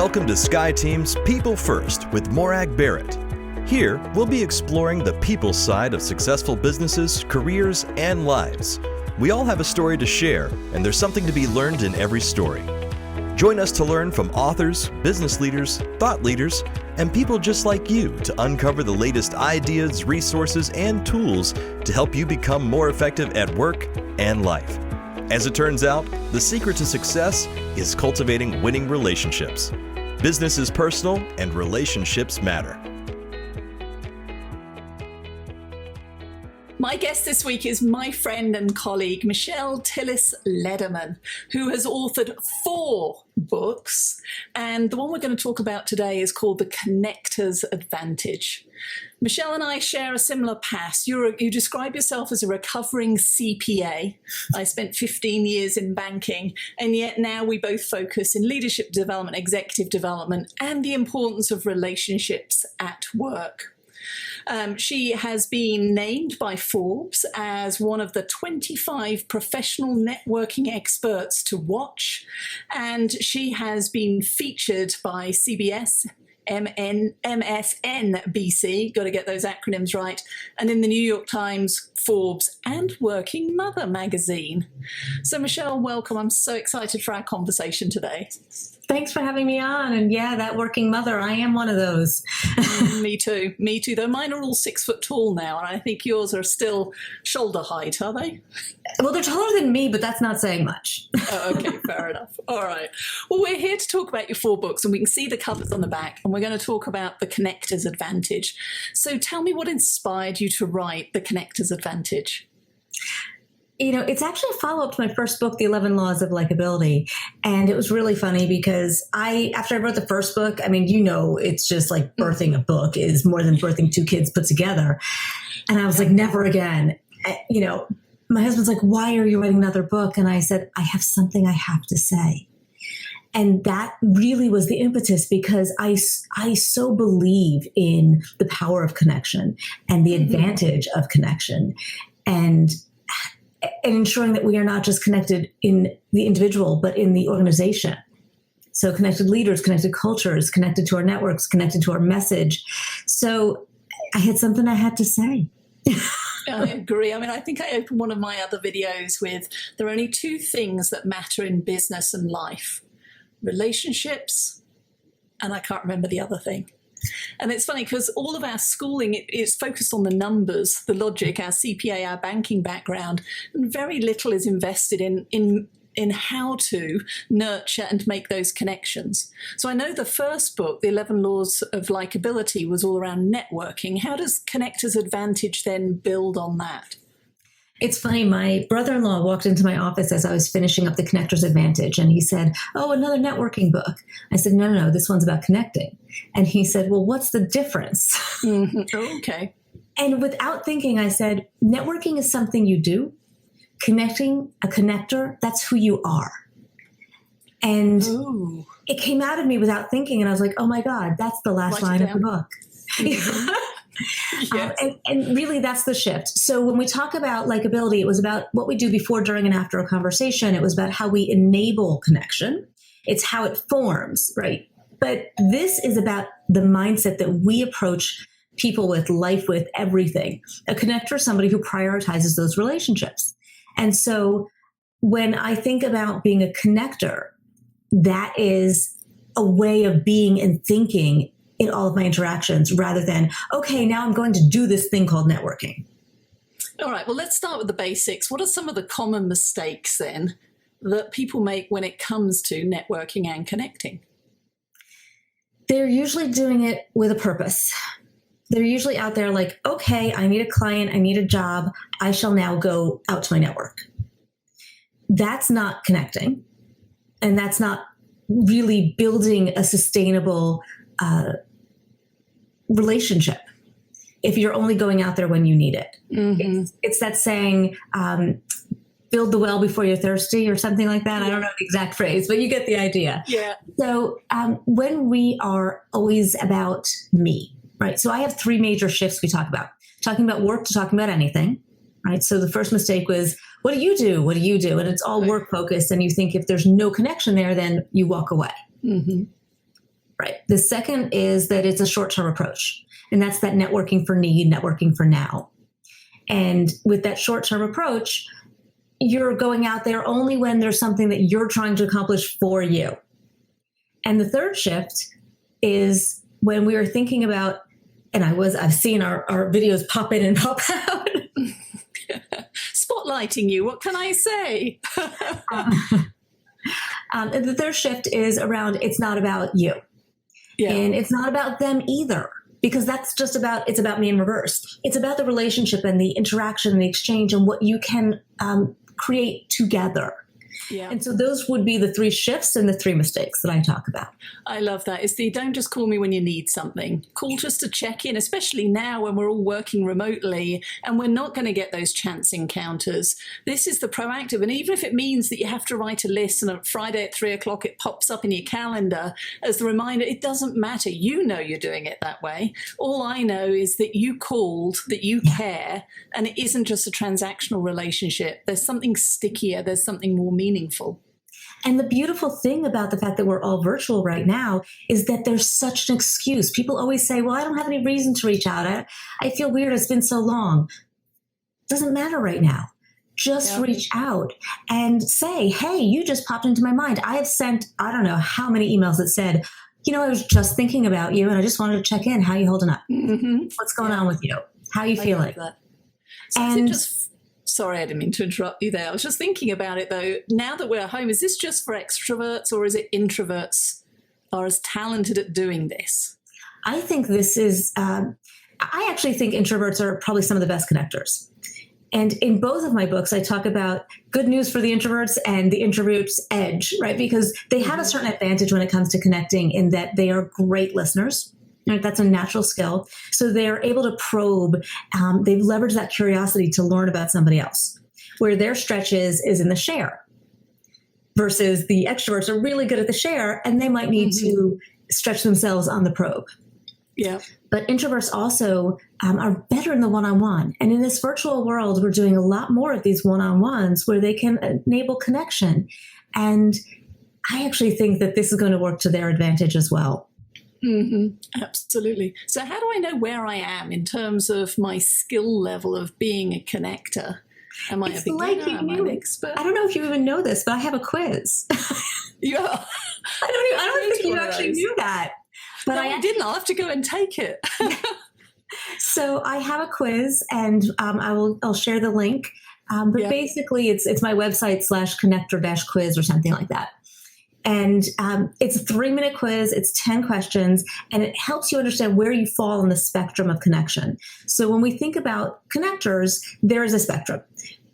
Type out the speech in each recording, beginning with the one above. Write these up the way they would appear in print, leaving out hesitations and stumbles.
Welcome to SkyeTeam's People First with Morag Barrett. Here, we'll be exploring the people side of successful businesses, careers, and lives. We all have a story to share, and there's something to be learned in every story. Join us to learn from authors, business leaders, thought leaders, and people just like you to uncover the latest ideas, resources, and tools to help you become more effective at work and life. As it turns out, the secret to success is cultivating winning relationships. Business is personal, and relationships matter. My guest this week is my friend and colleague, Michelle Tillis Lederman, who has authored 4 books. And the one we're going to talk about today is called The Connector's Advantage. Michelle and I share a similar past. You describe yourself as a recovering CPA. I spent 15 years in banking, and yet now we both focus in leadership development, executive development, and the importance of relationships at work. She has been named by Forbes as one of the 25 professional networking experts to watch, and she has been featured by CBS, MSNBC, got to get those acronyms right, and in the New York Times, Forbes, and Working Mother magazine. So Michelle, welcome. I'm so excited for our conversation today. Thanks for having me on. And yeah, that working mother, I am one of those. Me too, though mine are all 6 foot tall now, and I think yours are still shoulder height, are they? Well, they're taller than me, but that's not saying much. Oh, okay, fair enough. All right. Well, we're here to talk about your 4 books, and we can see the covers on the back, and we're going to talk about The Connector's Advantage. So tell me what inspired you to write The Connector's Advantage? You know, it's actually a follow-up to my first book, The 11 Laws of Likability. And it was really funny because after I wrote the first book, I mean, you know, it's just like birthing a book is more than birthing 2 kids put together. And I was like, never again. You know, my husband's like, why are you writing another book? And I said, I have something I have to say. And that really was the impetus because I so believe in the power of connection and the advantage of connection and ensuring that we are not just connected in the individual, but in the organization. So connected leaders, connected cultures, connected to our networks, connected to our message. So I had something I had to say. I agree. I mean, I think I opened one of my other videos with, there are only 2 things that matter in business and life: relationships, and I can't remember the other thing. And it's funny because all of our schooling is focused on the numbers, the logic, our CPA, our banking background, and very little is invested in how to nurture and make those connections. So I know the first book, The 11 Laws of Likability, was all around networking. How does Connector's Advantage then build on that? It's funny, my brother-in-law walked into my office as I was finishing up The Connector's Advantage, and he said, oh, another networking book. I said, no, this one's about connecting. And he said, well, what's the difference? Mm-hmm. Oh, okay. And without thinking, I said, networking is something you do. Connecting, a connector, that's who you are. And It came out of me without thinking, and I was like, oh my God, that's the last line of the book. Mm-hmm. Yes. And really, that's the shift. So when we talk about likability, it was about what we do before, during, and after a conversation. It was about how we enable connection. It's how it forms, right? But this is about the mindset that we approach people with, life with, everything. A connector is somebody who prioritizes those relationships. And so when I think about being a connector, that is a way of being and thinking in all of my interactions, rather than, okay, now I'm going to do this thing called networking. All right, well, let's start with the basics. What are some of the common mistakes then that people make when it comes to networking and connecting? They're usually doing it with a purpose. They're usually out there like, okay, I need a client, I need a job, I shall now go out to my network. That's not connecting. And that's not really building a sustainable relationship if you're only going out there when you need it. Mm-hmm. It's that saying, build the well before you're thirsty or something like that. I don't know the exact phrase, but you get the idea. Yeah. So when we are always about me, right? So I have 3 major shifts we talk about. Talking about work to talking about anything, right? So the first mistake was, what do you do? What do you do? And it's all work focused. And you think if there's no connection there, then you walk away. Mm-hmm. right? The second is that it's a short-term approach, and that's that networking for need, networking for now. And with that short-term approach, you're going out there only when there's something that you're trying to accomplish for you. And the third shift is when we were thinking about, and I've seen our videos pop in and pop out. Spotlighting you, what can I say? And the third shift is around, it's not about you. Yeah. And it's not about them either, because that's just about, it's about me in reverse. It's about the relationship and the interaction and the exchange and what you can create together. Yeah. And so those would be the 3 shifts and the 3 mistakes that I talk about. I love that. It's the don't just call me when you need something. Call just to check in, especially now when we're all working remotely and we're not going to get those chance encounters. This is the proactive. And even if it means that you have to write a list and on Friday at 3:00 it pops up in your calendar as the reminder, it doesn't matter. You know you're doing it that way. All I know is that you called, that you care, and it isn't just a transactional relationship. There's something stickier. There's something more meaningful. And the beautiful thing about the fact that we're all virtual right now is that there's such an excuse. People always say, well, I don't have any reason to reach out. I feel weird. It's been so long. Doesn't matter right now. Just reach out and say, hey, you just popped into my mind. I have sent, I don't know how many emails that said, I was just thinking about you and I just wanted to check in. How are you holding up? Mm-hmm. What's going on with you? How are you feeling? So and sorry, I didn't mean to interrupt you there. I was just thinking about it, though. Now that we're at home, is this just for extroverts or is it introverts are as talented at doing this? I think this is, I actually think introverts are probably some of the best connectors. And in both of my books, I talk about good news for the introverts and the introverts' edge, right? Because they have a certain advantage when it comes to connecting in that they are great listeners. Right, that's a natural skill. So they're able to probe. They've leveraged that curiosity to learn about somebody else. Where their stretch is in the share. Versus the extroverts are really good at the share, and they might need to stretch themselves on the probe. Yeah. But introverts also are better in the one-on-one. And in this virtual world, we're doing a lot more of these one-on-ones where they can enable connection. And I actually think that this is going to work to their advantage as well. Mm-hmm. Absolutely. So how do I know where I am in terms of my skill level of being a connector? Am I a beginner? Am I an expert? I don't know if you even know this, but I have a quiz. Yeah. I don't think you actually knew that. But no, I didn't. I'll have to go and take it. So I have a quiz, and I'll share the link. But basically, it's my website /connector-quiz or something like that. And it's a 3-minute quiz. It's 10 questions, and it helps you understand where you fall on the spectrum of connection. So when we think about connectors, there is a spectrum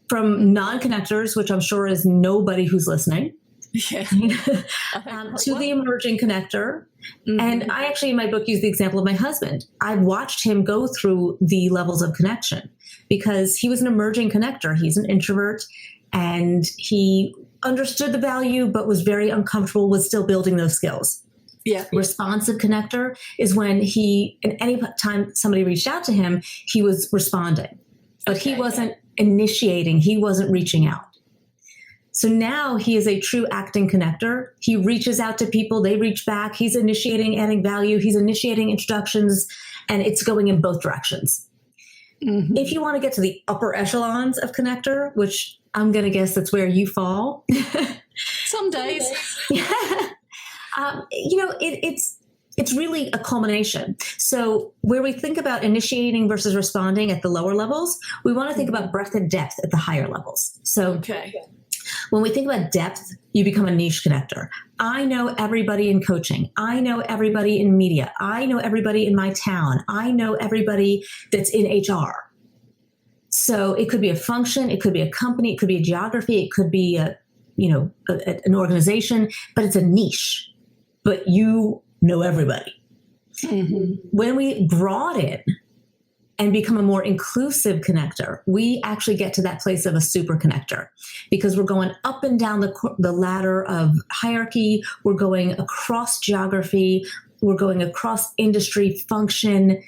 from non-connectors, which I'm sure is nobody who's listening, to the emerging connector. Mm-hmm. And I actually, in my book, use the example of my husband. I've watched him go through the levels of connection because he was an emerging connector. He's an introvert, and he understood the value, but was very uncomfortable with still building those skills. Yeah. Responsive connector is when and any time somebody reached out to him, he was responding, but he wasn't initiating. He wasn't reaching out. So now he is a true acting connector. He reaches out to people. They reach back. He's initiating, adding value. He's initiating introductions, and it's going in both directions. Mm-hmm. If you want to get to the upper echelons of connector, which I'm going to guess that's where you fall. Some days. It's really a culmination. So where we think about initiating versus responding at the lower levels, we want to think about breadth and depth at the higher levels. So when we think about depth, you become a niche connector. I know everybody in coaching. I know everybody in media. I know everybody in my town. I know everybody that's in HR. So it could be a function, it could be a company, it could be a geography, it could be an organization, but it's a niche. But you know everybody. Mm-hmm. When we broaden and become a more inclusive connector, we actually get to that place of a super connector because we're going up and down the ladder of hierarchy. We're going across geography. We're going across industry, function,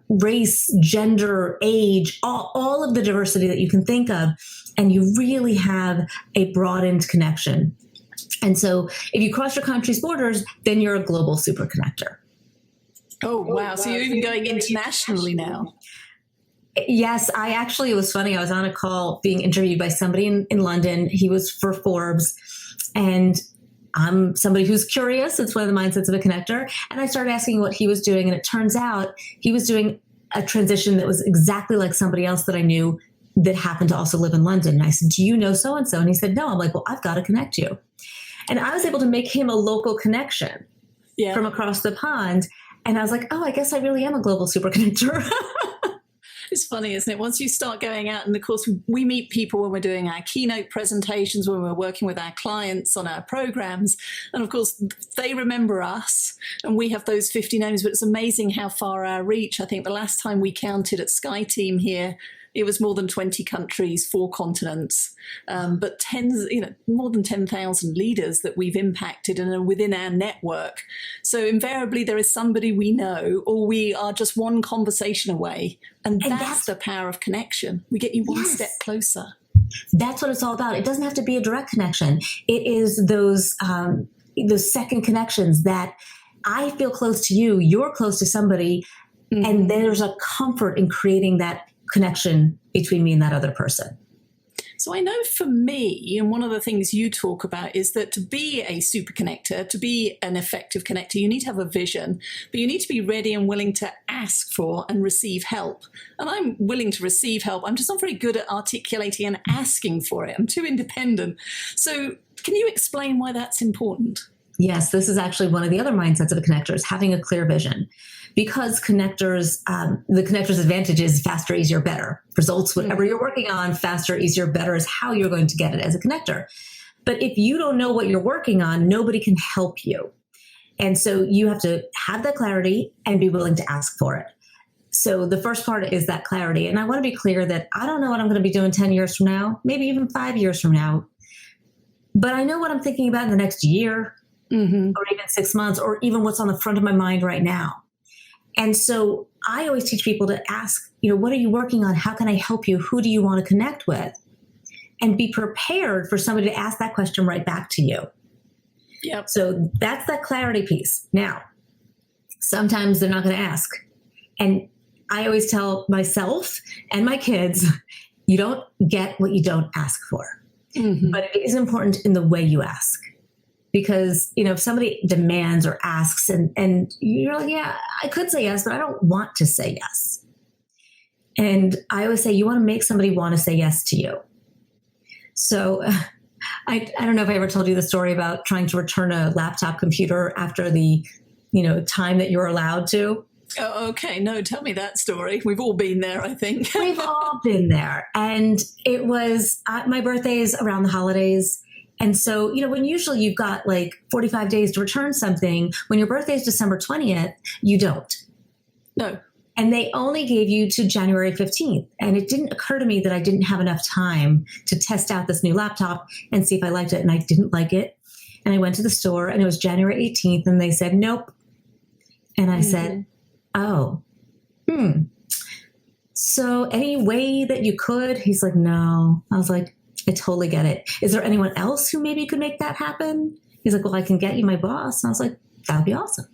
race, gender, age, all of the diversity that you can think of. And you really have a broadened connection. And so if you cross your country's borders, then you're a global super connector. Oh, wow. So you're even going internationally now. Yes, it was funny. I was on a call being interviewed by somebody in London. He was for Forbes, and I'm somebody who's curious. It's one of the mindsets of a connector. And I started asking what he was doing. And it turns out he was doing a transition that was exactly like somebody else that I knew that happened to also live in London. And I said, do you know so-and-so? And he said, no. I'm like, well, I've got to connect you. And I was able to make him a local connection from across the pond. And I was like, oh, I guess I really am a global super connector. It's funny, isn't it? Once you start going out, and of course, we meet people when we're doing our keynote presentations, when we're working with our clients on our programs. And of course, they remember us and we have those 50 names, but it's amazing how far our reach. I think the last time we counted at SkyeTeam here, it was more than 20 countries, 4 continents, but more than 10,000 leaders that we've impacted and are within our network. So invariably there is somebody we know, or we are just one conversation away. And that's the power of connection. We get you one step closer. That's what it's all about. It doesn't have to be a direct connection. It is those second connections that I feel close to you, you're close to somebody, and there's a comfort in creating that connection between me and that other person. So I know for me, and one of the things you talk about is that to be a super connector, to be an effective connector, you need to have a vision, but you need to be ready and willing to ask for and receive help. And I'm willing to receive help. I'm just not very good at articulating and asking for it. I'm too independent. So can you explain why that's important? Yes, this is actually one of the other mindsets of a connector, is having a clear vision. Because connectors, the connector's advantage is faster, easier, better. Results, whatever you're working on, faster, easier, better is how you're going to get it as a connector. But if you don't know what you're working on, nobody can help you. And so you have to have that clarity and be willing to ask for it. So the first part is that clarity. And I want to be clear that I don't know what I'm going to be doing 10 years from now, maybe even 5 years from now. But I know what I'm thinking about in the next year, or even 6 months, or even what's on the front of my mind right now. And so I always teach people to ask, what are you working on? How can I help you? Who do you want to connect with? And be prepared for somebody to ask that question right back to you. Yep. So that's that clarity piece. Now, sometimes they're not going to ask. And I always tell myself and my kids, you don't get what you don't ask for. But it is important in the way you ask. Because, if somebody demands or asks and you're like, yeah, I could say yes, but I don't want to say yes. And I always say, you want to make somebody want to say yes to you. So I don't know if I ever told you the story about trying to return a laptop computer after the, time that you're allowed to. Oh, okay. No, tell me that story. We've all been there, I think. We've all been there. And it was my birthday is around the holidays. And so, when usually you've got like 45 days to return something, when your birthday is December 20th, you don't. No. And they only gave you to January 15th. And it didn't occur to me that I didn't have enough time to test out this new laptop and see if I liked it. And I didn't like it. And I went to the store and it was January 18th and they said, nope. And I said, oh, so any way that you could? He's like, no. I was like, I totally get it. Is there anyone else who maybe could make that happen? He's like, well, I can get you my boss. And I was like, that would be awesome.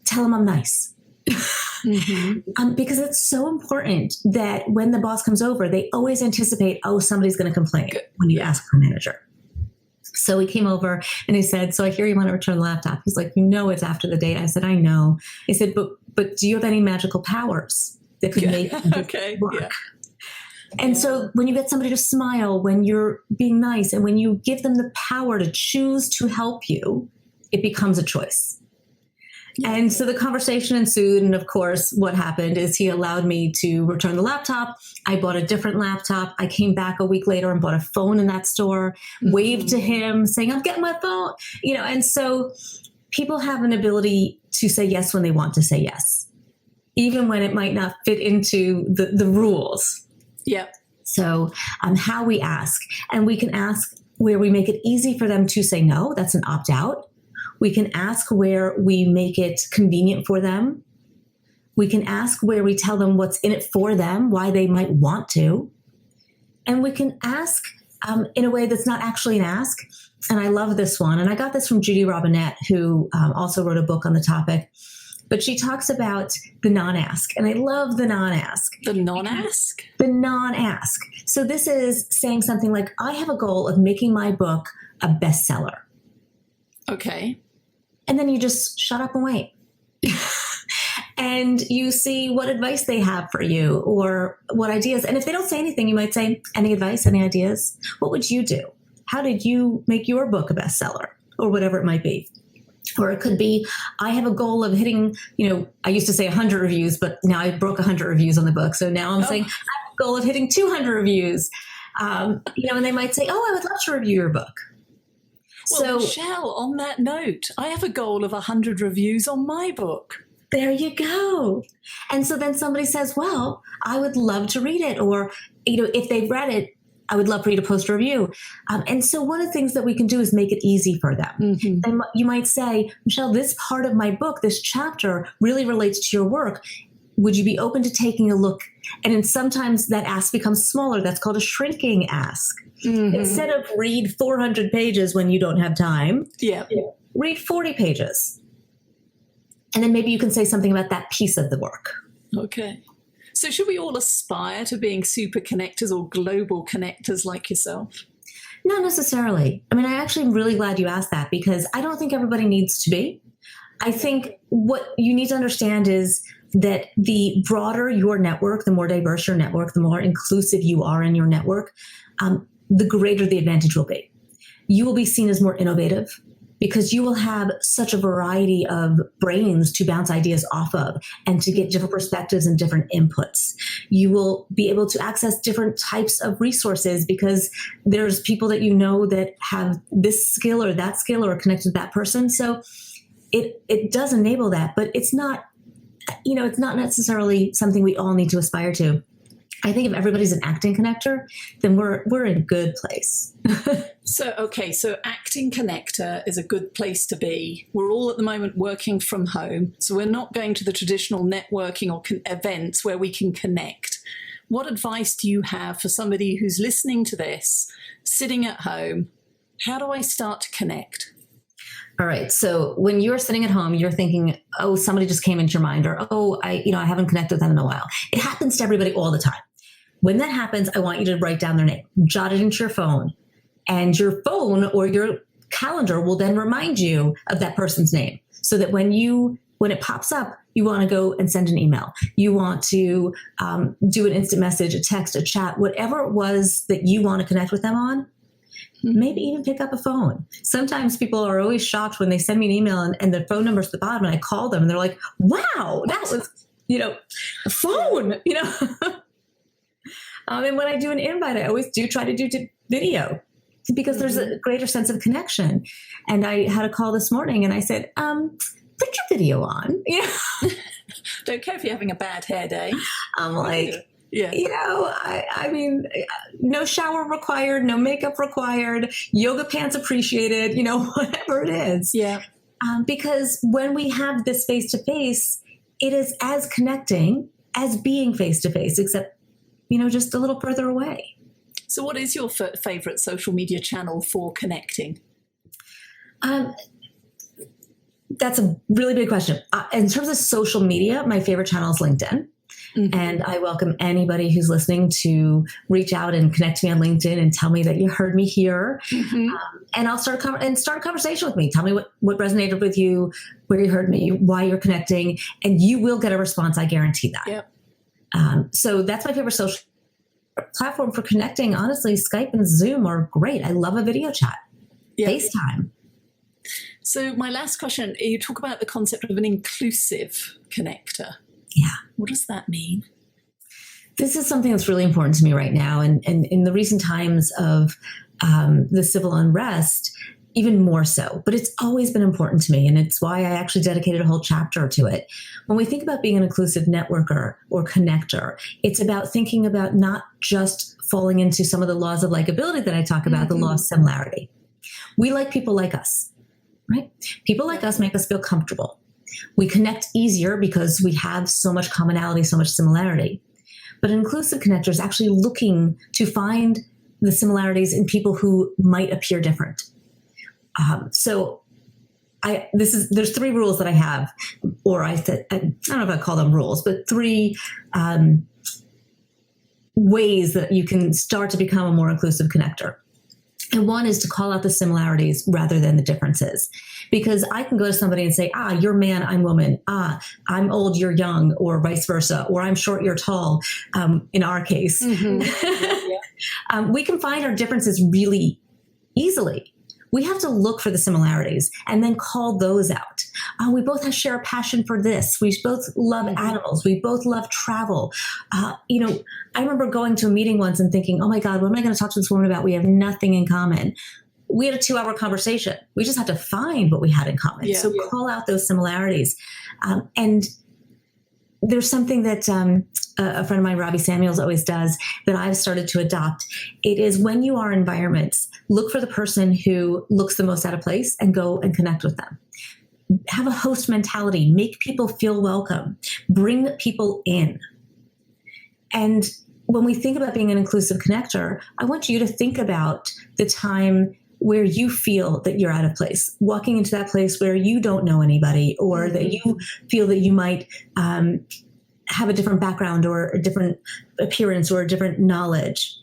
Tell him I'm nice. Because it's so important that when the boss comes over, they always anticipate, oh, somebody's going to complain when you ask for a manager. So he came over and he said, so I hear you want to return the laptop. He's like, it's after the date. I said, I know. He said, but do you have any magical powers that could make this work? Yeah. And so when you get somebody to smile, when you're being nice, and when you give them the power to choose to help you, it becomes a choice. Yeah. And so the conversation ensued. And of course, what happened is he allowed me to return the laptop. I bought a different laptop. I came back a week later and bought a phone in that store, waved to him saying, I'm getting my phone, and so people have an ability to say yes when they want to say yes, even when it might not fit into the rules. Yep. So how we ask, and we can ask where we make it easy for them to say no. That's an opt-out. We can ask where we make it convenient for them. We can ask where we tell them what's in it for them, why they might want to. And we can ask in a way that's not actually an ask. And I love this one. And I got this from Judy Robinette, who also wrote a book on the topic. But she talks about the non-ask. And I love the non-ask. The non-ask? The non-ask. So this is saying something like, I have a goal of making my book a bestseller. Okay. And then you just shut up and wait. And you see what advice they have for you or what ideas. And if they don't say anything, you might say, any advice, any ideas? What would you do? How did you make your book a bestseller or whatever it might be? Or it could be, I have a goal of hitting, I used to say 100 reviews, but now I broke 100 reviews on the book. So now I'm saying I have a goal of hitting 200 reviews. And they might say, I would love to review your book. Well, Michelle, on that note, I have a goal of 100 reviews on my book. There you go. And so then somebody says, well, I would love to read it. Or, if they've read it, I would love for you to post a review. And so one of the things that we can do is make it easy for them. Mm-hmm. And you might say, Michelle, this part of my book, this chapter really relates to your work. Would you be open to taking a look? And then sometimes that ask becomes smaller. That's called a shrinking ask. Mm-hmm. Instead of read 400 pages when you don't have time, read 40 pages. And then maybe you can say something about that piece of the work. Okay. So should we all aspire to being super connectors or global connectors like yourself? Not necessarily. I mean, I actually am really glad you asked that because I don't think everybody needs to be. I think what you need to understand is that the broader your network, the more diverse your network, the more inclusive you are in your network, the greater the advantage will be. You will be seen as more innovative because you will have such a variety of brains to bounce ideas off of and to get different perspectives and different inputs. You will be able to access different types of resources because there's people that you know that have this skill or that skill or are connected to that person. So it does enable that, but it's not, it's not necessarily something we all need to aspire to. I think if everybody's an acting connector, then we're in a good place. So acting connector is a good place to be. We're all at the moment working from home, so we're not going to the traditional networking or events where we can connect. What advice do you have for somebody who's listening to this, sitting at home? How do I start to connect? All right. So when you're sitting at home, you're thinking, oh, somebody just came into your mind, or, oh, I haven't connected with them in a while. It happens to everybody all the time. When that happens, I want you to write down their name, jot it into your phone, and your phone or your calendar will then remind you of that person's name so that when it pops up, you want to go and send an email. You want to do an instant message, a text, a chat, whatever it was that you want to connect with them on. Maybe even pick up a phone. Sometimes people are always shocked when they send me an email and the phone number's at the bottom and I call them and they're like, wow, that was, a phone, and when I do an invite, I always do try to do video because there's a greater sense of connection. And I had a call this morning and I said, put your video on. Don't care if you're having a bad hair day. I'm like, I mean, no shower required, no makeup required, yoga pants appreciated, whatever it is. Yeah. Because when we have this face-to-face, it is as connecting as being face-to-face, except, just a little further away. So what is your favorite social media channel for connecting? That's a really big question. In terms of social media, my favorite channel is LinkedIn. Mm-hmm. And I welcome anybody who's listening to reach out and connect to me on LinkedIn and tell me that you heard me here. Mm-hmm. And I'll start a conversation with me. Tell me what resonated with you, where you heard me, why you're connecting, and you will get a response. I guarantee that. Yep. So that's my favorite social platform for connecting. Honestly, Skype and Zoom are great. I love a video chat. Yep. FaceTime. So my last question, you talk about the concept of an inclusive connector. Yeah. What does that mean? This is something that's really important to me right now. And in the recent times of the civil unrest, even more so. But it's always been important to me. And it's why I actually dedicated a whole chapter to it. When we think about being an inclusive networker or connector, it's about thinking about not just falling into some of the laws of likability that I talk about, mm-hmm. the law of similarity. We like people like us, right? People like us make us feel comfortable. We connect easier because we have so much commonality, so much similarity. But an inclusive connector is actually looking to find the similarities in people who might appear different. There's 3 rules that I have, or I don't know if I call them rules, but 3 ways that you can start to become a more inclusive connector. And one is to call out the similarities rather than the differences. Because I can go to somebody and say, you're man, I'm woman. I'm old, you're young, or vice versa. Or I'm short, you're tall, in our case. Mm-hmm. We can find our differences really easily. We have to look for the similarities and then call those out. We both share a passion for this. We both love animals. We both love travel. I remember going to a meeting once and thinking, oh my God, what am I going to talk to this woman about? We have nothing in common. We had a 2-hour conversation. We just had to find what we had in common. Call out those similarities. And there's something that a friend of mine, Robbie Samuels, always does that I've started to adopt. It is when you are in environments, look for the person who looks the most out of place and go and connect with them. Have a host mentality. Make people feel welcome. Bring people in. And when we think about being an inclusive connector, I want you to think about the time where you feel that you're out of place, walking into that place where you don't know anybody, or that you feel that you might have a different background or a different appearance or a different knowledge,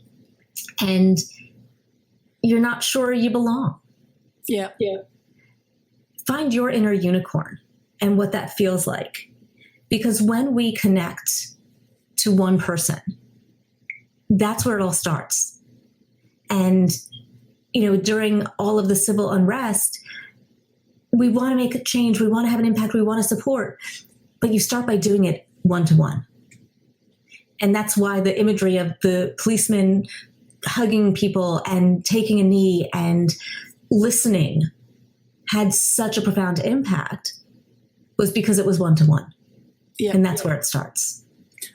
and you're not sure you belong. Yeah. Find your inner unicorn and what that feels like. Because when we connect to one person, that's where it all starts. And during all of the civil unrest, we want to make a change. We want to have an impact. We want to support. But you start by doing it one-to-one. And that's why the imagery of the policeman hugging people and taking a knee and listening had such a profound impact, was because it was one-to-one. Yeah, and that's where it starts.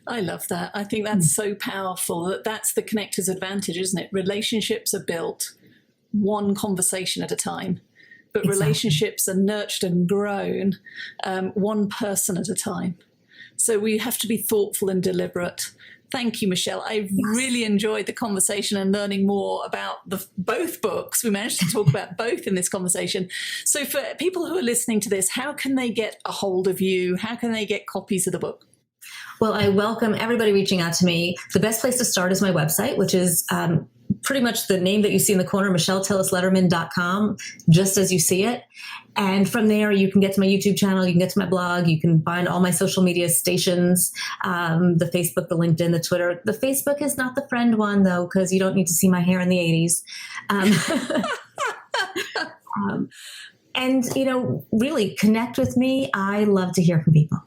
I love that. I think that's so powerful. That's the connector's advantage, isn't it? Relationships are built one conversation at a time, but relationships are nurtured and grown one person at a time. So we have to be thoughtful and deliberate. Thank you, Michelle. I really enjoyed the conversation and learning more about both books. We managed to talk about both in this conversation. So for people who are listening to this, how can they get a hold of you? How can they get copies of the book? Well, I welcome everybody reaching out to me. The best place to start is my website, which is pretty much the name that you see in the corner, MichelleTillisLederman.com, just as you see it. And from there, you can get to my YouTube channel, you can get to my blog, you can find all my social media stations, the Facebook, the LinkedIn, the Twitter. The Facebook is not the friend one, though, because you don't need to see my hair in the 80s. And, really connect with me. I love to hear from people.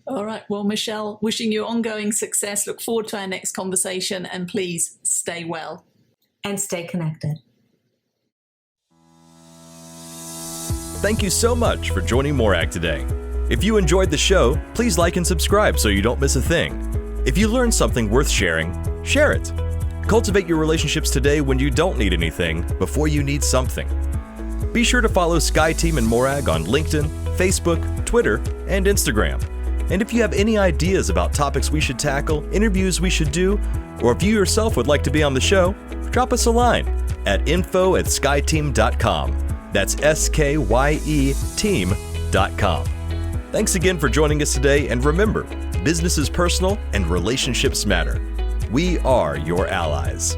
All right. Well, Michelle, wishing you ongoing success. Look forward to our next conversation, and please stay well. And stay connected. Thank you so much for joining Morag today. If you enjoyed the show, please like and subscribe so you don't miss a thing. If you learned something worth sharing, share it. Cultivate your relationships today when you don't need anything before you need something. Be sure to follow SkyeTeam and Morag on LinkedIn, Facebook, Twitter, and Instagram. And if you have any ideas about topics we should tackle, interviews we should do, or if you yourself would like to be on the show, drop us a line at info@skyeteam.com. That's SKYE team.com. Thanks again for joining us today, and remember, business is personal and relationships matter. We are your allies.